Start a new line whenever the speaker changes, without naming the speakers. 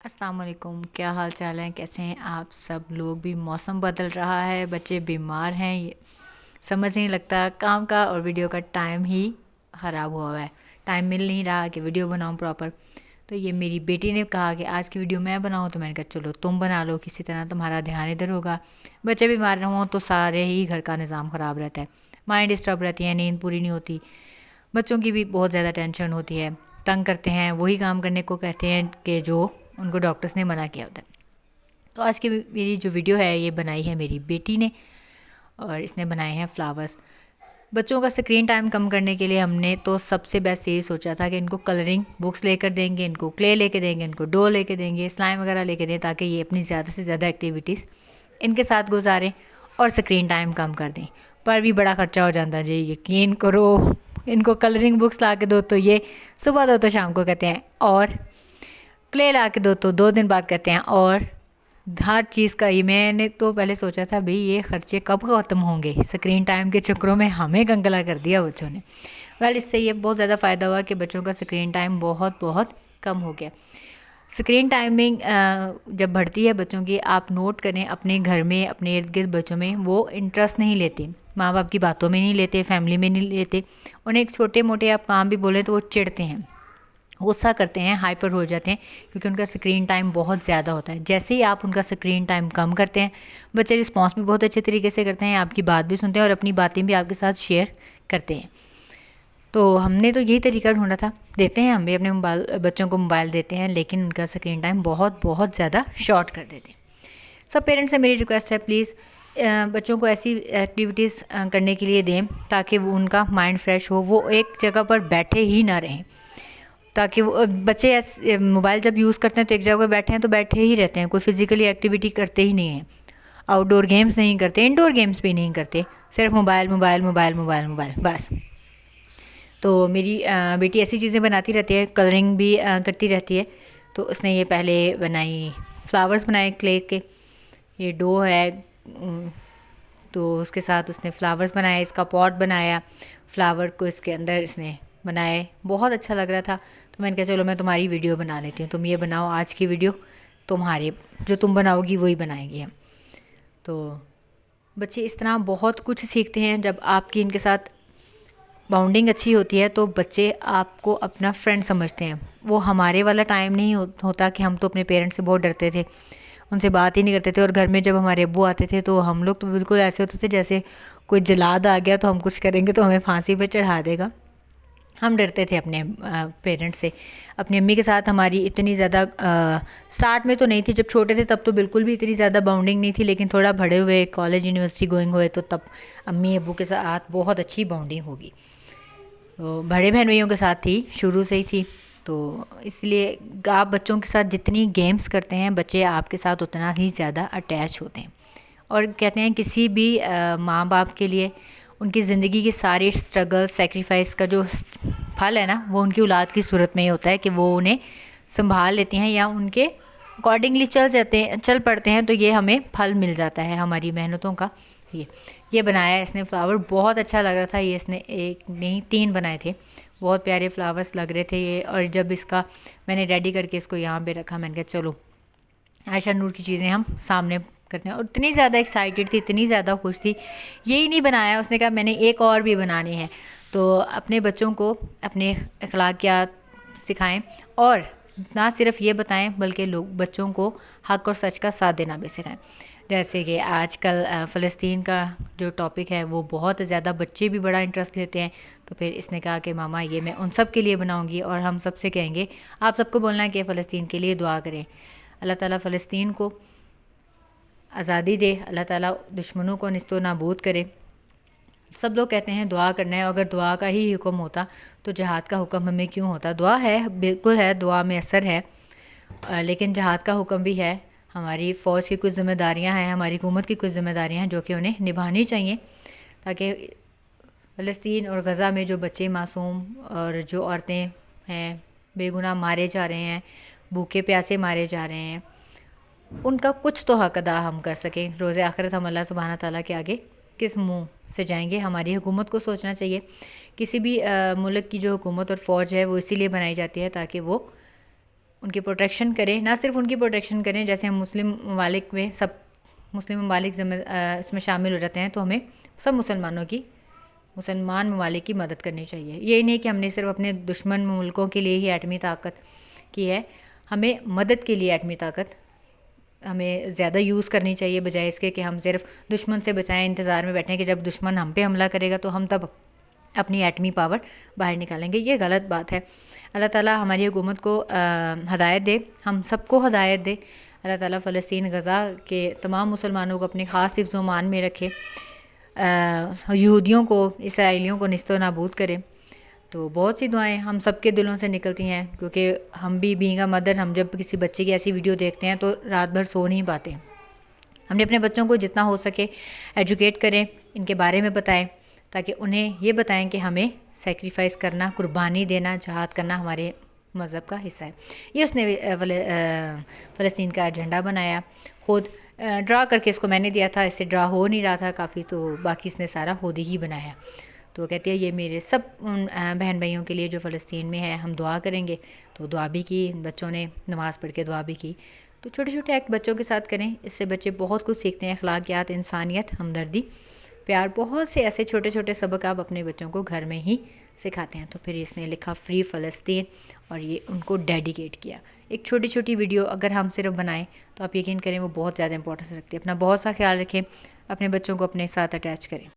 السلام علیکم، کیا حال چال ہیں؟ کیسے ہیں آپ سب لوگ؟ بھی موسم بدل رہا ہے، بچے بیمار ہیں، یہ سمجھ نہیں لگتا کام کا اور ویڈیو کا ٹائم ہی خراب ہوا ہے، ٹائم مل نہیں رہا کہ ویڈیو بناؤں پراپر۔ تو یہ میری بیٹی نے کہا کہ آج کی ویڈیو میں بناؤں، تو میں نے کہا چلو تم بنا لو، کسی طرح تمہارا دھیان ادھر ہوگا۔ بچے بیمار نہ ہوں تو سارے ہی گھر کا نظام خراب رہتا ہے، مائنڈ ڈسٹرب رہتی ہے، نیند پوری نہیں ہوتی، بچوں کی بھی بہت زیادہ ٹینشن ہوتی ہے، تنگ کرتے ہیں، وہی کام کرنے کو کہتے ہیں کہ جو ان کو ڈاکٹرز نے منع کیا ہوتا ہے۔ تو آج کی میری جو ویڈیو ہے یہ بنائی ہے میری بیٹی نے، اور اس نے بنائے ہیں فلاورز۔ بچوں کا سکرین ٹائم کم کرنے کے لیے ہم نے تو سب سے بیسٹ یہی سوچا تھا کہ ان کو کلرنگ بکس لے کر دیں گے، ان کو کلے لے کے دیں گے، ان کو ڈو لے کے دیں گے، سلائم وغیرہ لے کے دیں، تاکہ یہ اپنی زیادہ سے زیادہ ایکٹیویٹیز ان کے ساتھ گزاریں اور سکرین ٹائم کم کر دیں۔ پر بھی بڑا خرچہ ہو جاتا ہے جی، یقین کرو، ان کو کلرنگ بکس لا کے دو تو یہ صبح دو تو شام کو کہتے ہیں، اور کلے لا کے دو تو 2 دن بعد کہتے ہیں، اور ہر چیز کا یہ میں نے تو پہلے سوچا تھا بھئی یہ خرچے کب ختم ہوں گے، سکرین ٹائم کے چکروں میں ہمیں کنگلا کر دیا بچوں نے۔ اس سے یہ بہت زیادہ فائدہ ہوا کہ بچوں کا سکرین ٹائم بہت بہت کم ہو گیا۔ سکرین ٹائمنگ جب بڑھتی ہے بچوں کی، آپ نوٹ کریں اپنے گھر میں، اپنے ارد گرد بچوں میں وہ انٹرسٹ نہیں لیتے، ماں باپ کی باتوں میں نہیں لیتے، فیملی میں نہیں لیتے، انہیں ایک چھوٹے موٹے آپ کام بھی بولیں تو وہ چڑھتے ہیں، غصہ کرتے ہیں، ہائپر ہو جاتے ہیں، کیونکہ ان کا سکرین ٹائم بہت زیادہ ہوتا ہے۔ جیسے ہی آپ ان کا سکرین ٹائم کم کرتے ہیں، بچے رسپانس بھی بہت اچھے طریقے سے کرتے ہیں، آپ کی بات بھی سنتے ہیں اور اپنی باتیں بھی آپ کے ساتھ شیئر کرتے ہیں۔ تو ہم نے تو یہی طریقہ ڈھونڈا تھا، دیتے ہیں ہم بھی اپنے بچوں کو موبائل دیتے ہیں، لیکن ان کا سکرین ٹائم بہت بہت زیادہ شارٹ کر دیتے ہیں۔ سب پیرنٹس سے میری ریکویسٹ ہے، پلیز بچوں کو ایسی ایکٹیویٹیز کرنے کے لیے دیں تاکہ وہ ان کا مائنڈ فریش ہو، وہ ایک جگہ پر بیٹھے ہی نہ رہیں، تاکہ وہ بچے موبائل جب یوز کرتے ہیں تو ایک جگہ بیٹھے ہیں تو بیٹھے ہی رہتے ہیں، کوئی فزیکلی ایکٹیویٹی کرتے ہی نہیں ہیں، آؤٹ ڈور گیمز نہیں کرتے، انڈور گیمز بھی نہیں کرتے، صرف mobile mobile mobile mobile mobile بس۔ تو میری بیٹی ایسی چیزیں بناتی رہتی ہے، کلرنگ بھی کرتی رہتی ہے۔ تو اس نے یہ پہلے بنائی فلاورز بنائے کلے کے، یہ ڈو ہے، تو اس کے ساتھ اس نے فلاورز بنائے، اس کا پاٹ بنایا، فلاور کو اس کے اندر اس نے بنائے، بہت اچھا لگ رہا تھا۔ تو میں نے کہا چلو میں تمہاری ویڈیو بنا لیتی ہوں، تم یہ بناؤ، آج کی ویڈیو تمہارے جو تم بناؤ گی وہی بنائیں گی ہم۔ تو بچے اس طرح بہت کچھ سیکھتے ہیں، جب آپ کی ان کے ساتھ باؤنڈنگ اچھی ہوتی ہے تو بچے آپ کو اپنا فرینڈ سمجھتے ہیں۔ وہ ہمارے والا ٹائم نہیں ہوتا کہ ہم تو اپنے پیرنٹس سے بہت ڈرتے تھے، ان سے بات ہی نہیں کرتے تھے، اور گھر میں جب ہمارے ابو آتے تھے تو ہم لوگ تو بالکل ایسے ہوتے تھے جیسے کوئی جلاد آ گیا تو ہم کچھ کریں گے تو ہمیں پھانسی پہ چڑھا دے گا۔ ہم ڈرتے تھے اپنے پیرنٹس سے۔ اپنی امی کے ساتھ ہماری اتنی زیادہ سٹارٹ میں تو نہیں تھی، جب چھوٹے تھے تب تو بالکل بھی اتنی زیادہ باؤنڈنگ نہیں تھی، لیکن تھوڑا بڑے ہوئے، کالج یونیورسٹی گوئنگ ہوئے تو تب امی ابو کے ساتھ بہت اچھی باؤنڈنگ ہوگی۔ تو بڑے بہن بھائیوں کے ساتھ تھی، شروع سے ہی تھی، تو اس لیے آپ بچوں کے ساتھ جتنی گیمز کرتے ہیں بچے آپ کے ساتھ اتنا ہی زیادہ اٹیچ ہوتے ہیں۔ اور کہتے ہیں کسی بھی ماں باپ کے لیے ان کی زندگی کی ساری سٹرگل سیکریفائس کا جو پھل ہے نا، وہ ان کی اولاد کی صورت میں ہی ہوتا ہے کہ وہ انہیں سنبھال لیتی ہیں یا ان کے اکارڈنگلی چل پڑتے ہیں، تو یہ ہمیں پھل مل جاتا ہے ہماری محنتوں کا۔ یہ بنایا ہے اس نے فلاور، بہت اچھا لگ رہا تھا، یہ اس نے ایک نہیں 3 بنائے تھے، بہت پیارے فلاورز لگ رہے تھے یہ۔ اور جب اس کا میں نے ریڈی کر کے اس کو یہاں پہ رکھا، میں نے کہا چلو عائشہ نور کی چیزیں ہم سامنے کرتے ہیں، اور اتنی زیادہ ایکسائٹیڈ تھی، اتنی زیادہ خوش تھی، یہی نہیں بنایا، اس نے کہا میں نے ایک اور بھی بنانے ہیں۔ تو اپنے بچوں کو اپنے اخلاقیات سکھائیں، اور نہ صرف یہ بتائیں بلکہ بچوں کو حق اور سچ کا ساتھ دینا بھی سکھائیں۔ جیسے کہ آج کل فلسطین کا جو ٹاپک ہے وہ بہت زیادہ بچے بھی بڑا انٹرسٹ لیتے ہیں، تو پھر اس نے کہا کہ ماما یہ میں ان سب کے لیے بناؤں گی، اور ہم سب سے کہیں گے آپ سب کو بولنا ہے کہ فلسطین کے لیے دعا کریں، اللہ تعالیٰ فلسطین کو آزادی دے، اللہ تعالیٰ دشمنوں کو نیست و نابود کرے۔ سب لوگ کہتے ہیں دعا کرنا ہے، اگر دعا کا ہی حکم ہوتا تو جہاد کا حکم ہمیں کیوں ہوتا؟ دعا ہے، بالکل ہے، دعا میں اثر ہے، لیکن جہاد کا حکم بھی ہے۔ ہماری فوج کی کچھ ذمہ داریاں ہیں، ہماری حکومت کی کچھ ذمہ داریاں ہیں جو کہ انہیں نبھانی چاہیے، تاکہ فلسطین اور غزہ میں جو بچے معصوم اور جو عورتیں ہیں بے گناہ مارے جا رہے ہیں، بھوکے پیاسے مارے جا رہے ہیں، ان کا کچھ تو حق ادا ہم کر سکیں۔ روز آخرت ہم اللہ سبحانہ تعالیٰ کے آگے کس منہ سے جائیں گے؟ ہماری حکومت کو سوچنا چاہیے۔ کسی بھی ملک کی جو حکومت اور فوج ہے وہ اسی لیے بنائی جاتی ہے تاکہ وہ ان کی پروٹیکشن کریں، نہ صرف ان کی پروٹیکشن کریں، جیسے ہم مسلم ممالک میں سب مسلم ممالک اس میں شامل ہو جاتے ہیں، تو ہمیں سب مسلمان ممالک کی مدد کرنی چاہیے. یہ نہیں کہ ہم نے صرف اپنے دشمن ملکوں کے لیے ہی ایٹمی طاقت کی ہے، ہمیں مدد کے لیے ایٹمی طاقت ہمیں زیادہ یوز کرنی چاہیے، بجائے اس کے کہ ہم صرف دشمن سے بچائیں، انتظار میں بیٹھیں کہ جب دشمن ہم پہ حملہ کرے گا تو ہم تب اپنی ایٹمی پاور باہر نکالیں گے. یہ غلط بات ہے. اللہ تعالیٰ ہماری حکومت کو ہدایت دے، ہم سب کو ہدایت دے. اللہ تعالیٰ فلسطین غزہ کے تمام مسلمانوں کو اپنے خاص حفظ و امان میں رکھے، یہودیوں کو، اسرائیلیوں کو نیست و نابود کرے. تو بہت سی دعائیں ہم سب کے دلوں سے نکلتی ہیں، کیونکہ ہم بھی بینگ اے مدر، ہم جب کسی بچے کی ایسی ویڈیو دیکھتے ہیں تو رات بھر سو نہیں پاتے. ہم نے اپنے بچوں کو جتنا ہو سکے ایجوکیٹ کریں، ان کے بارے میں بتائیں، تاکہ انہیں یہ بتائیں کہ ہمیں سیکریفائس کرنا، قربانی دینا، جہاد کرنا ہمارے مذہب کا حصہ ہے. یہ اس نے فلسطین کا ایجنڈا بنایا، خود ڈرا کر کے اس کو میں نے دیا تھا، اس سے ڈرا ہو نہیں رہا تھا کافی، تو باقی اس نے سارا خود ہی بنایا. تو کہتے ہیں یہ میرے سب ان بہن بھائیوں کے لیے جو فلسطین میں ہیں، ہم دعا کریں گے. تو دعا بھی کی، بچوں نے نماز پڑھ کے دعا بھی کی. تو چھوٹے چھوٹے ایکٹ بچوں کے ساتھ کریں، اس سے بچے بہت کچھ سیکھتے ہیں، اخلاقیات، انسانیت، ہمدردی، پیار، بہت سے ایسے چھوٹے چھوٹے سبق آپ اپنے بچوں کو گھر میں ہی سکھاتے ہیں. تو پھر اس نے لکھا فری فلسطین اور یہ ان کو ڈیڈیکیٹ کیا. ایک چھوٹی چھوٹی ویڈیو اگر ہم صرف بنائیں تو آپ یقین کریں وہ بہت زیادہ امپورٹنس رکھتی ہے. اپنا بہت سا خیال رکھیں، اپنے بچوں کو اپنے ساتھ اٹیچ کریں.